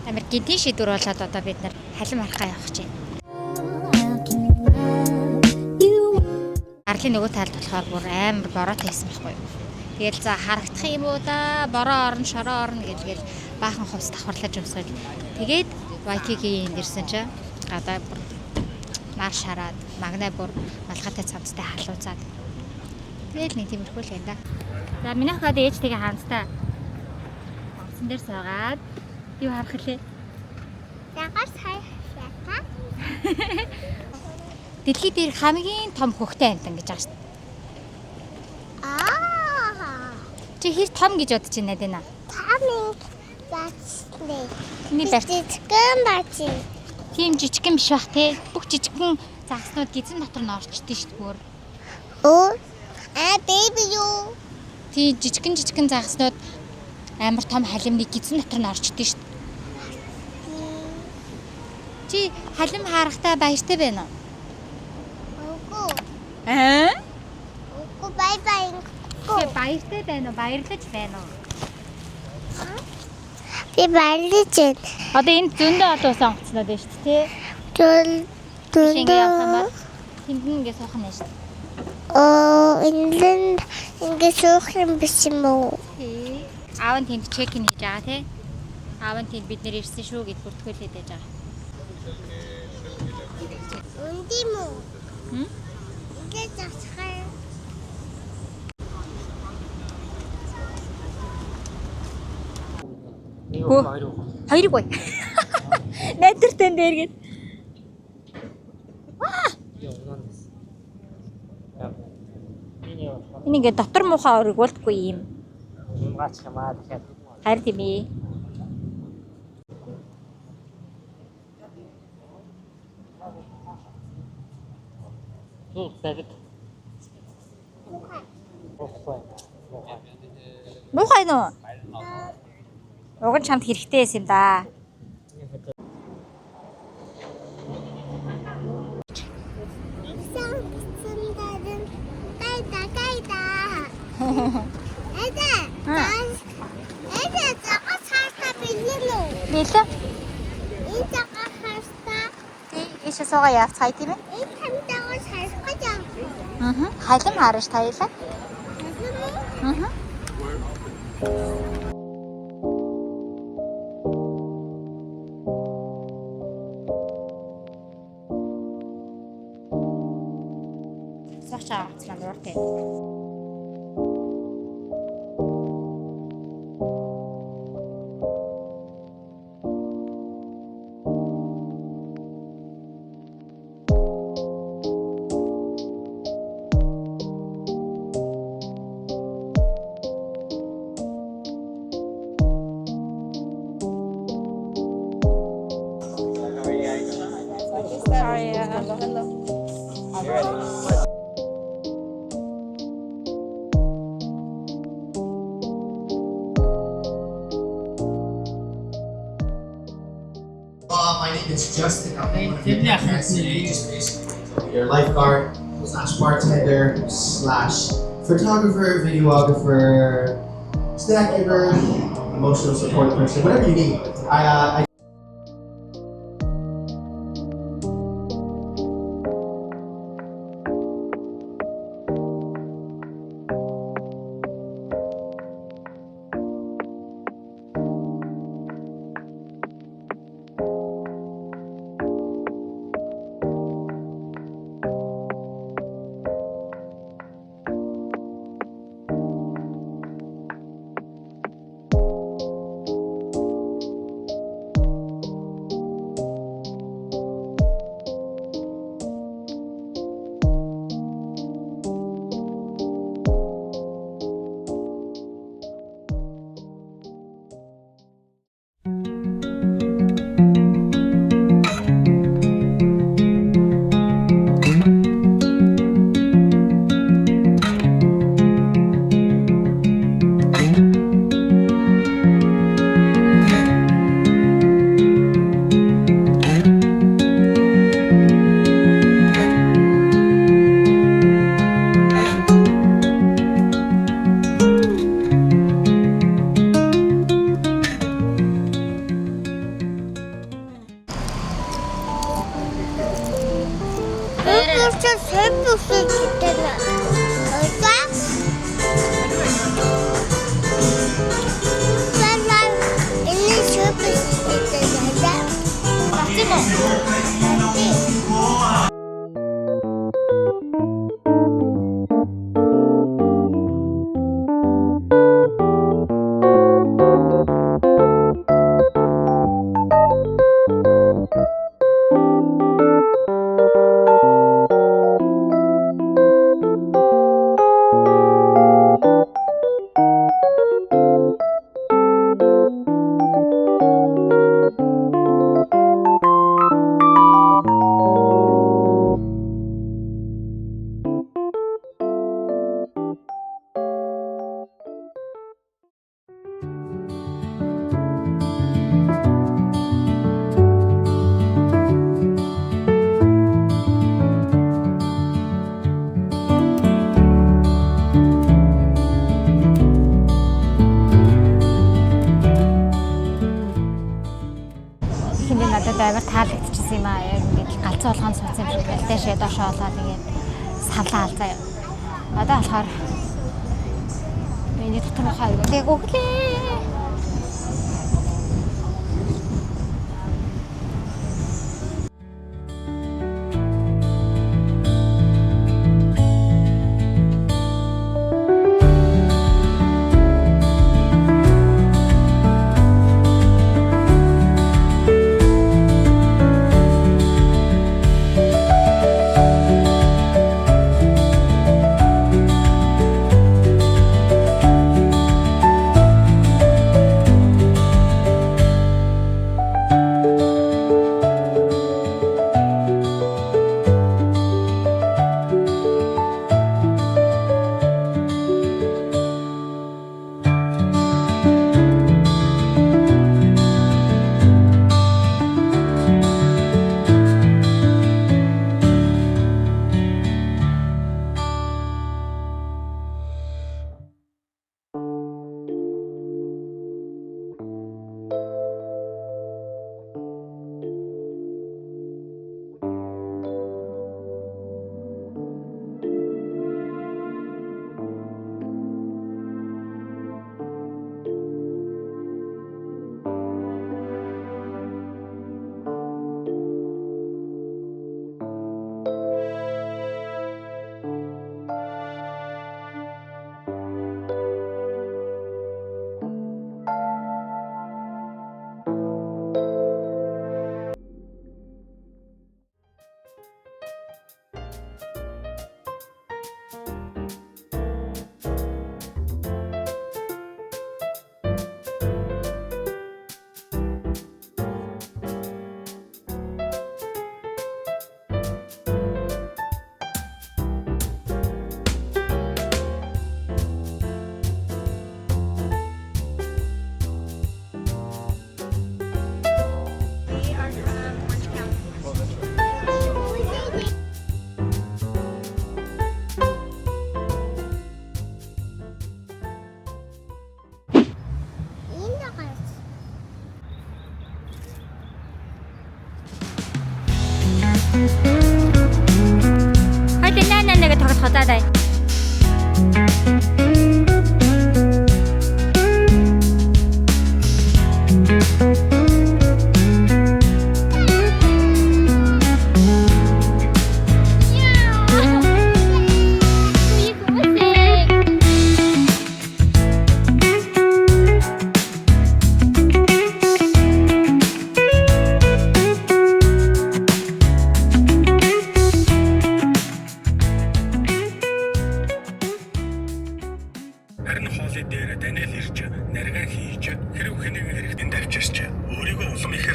Амар гинтийн шийдвэр болоод одоо бид нар халим харахаа явах гэж байна. Арлын нөгөө талд болохоор бүр амар бороо тавьсан байхгүй юу. Тэгэл за харагдах юм уу да бороо орно шороо орно гэдгээл баахан хувцас давхарлаж өмсгөл. Тэгээд Waikiki-ийн ирсэн чинь гадаа бүр нар шараад магнаа бүр малгайтай цамцтай халуузаад. Тэгэл нэг тиймэрхүү л юм да. За миний хаад ээжтэйгээ хаанцтай. Онгоцон дээр суугаад юу харах лээ? Ягар сайхлаа. Дэлхий дээр хамгийн том хөхтэй амтан гэж байгаа шүү дээ. Чи хэр том гэж бодож байна даа? Тамиг бацлээ. Миний барь. Жижигхэн баци. Тийм жижигхэн биш бах те. Бүх жижигхэн загснууд гизэн дотор нь орчдээ шүү дээ. Оо. Baby юу? Тийм жижигхэн загснууд амар том халимны гизэн дотор нь орчдөө шүү дээ. Чи халим харахтаа баяртай байна уу? Үгүй. Үгүй Бай бай. Чи баяртай байна уу? Баярлаж байна уу? Би баярлаж байна. Одоо энэ зөндөө олон ус онгоцноод байна шүү дээ, Дүн Шингээ явах юм бол тэнд ингээ суух нь шүү дээ. Энд ингээд суух юм биш юм уу? Аав нь тэнд чек ин хийж байгаа тий. Аав нь тэнд бид нэр ирсэн шүү гэж бүртгүүлээд байж байгаа. Үнди мүү? Ингээд засахаа. Хоёрыг бай. Найдвартай дээргээд. Энэ ингээ дотор муухай ориг болтгүй юм. Юмгач хамаа дахиад. Харин тийм ээ. Зүг цагт. Муухай нөө. Уг нь чамд хэрэгтэй байсан юм да. Нэлээ. Энэ цагаан хастаа. Ийш суугаа явц хай тийм ээ. Энэ тамтайгаа салах гэж байна. Халим харж таялаа. Сахч авцсан дуртай. Sorry. My name is Justin. I'm one of your parents. Your lifeguard / bartender / photographer, videographer, snack giver, emotional support person, whatever you need. I Өөчөө сэн бүсэд гэдэг. Өөчөө. Бэлэн энэ шүпэс гэдэг. Багцсан уу? Хиндэ надад амар таалагдчихсан юм аа. Яг ингээд галзуу болгонд суудсан юм шиг галдашаа доошоо олоод ингээд савлаа алзаа юм. Одоо болохоор миний дотор хаа юу яг өглөө. Hadi nene тоглох даа. Харин хоолой дээр Даниэл ирж наргаа хийж хэрэг хэнийг хэрэгтэн давчирч өөрийгөө улам ихээр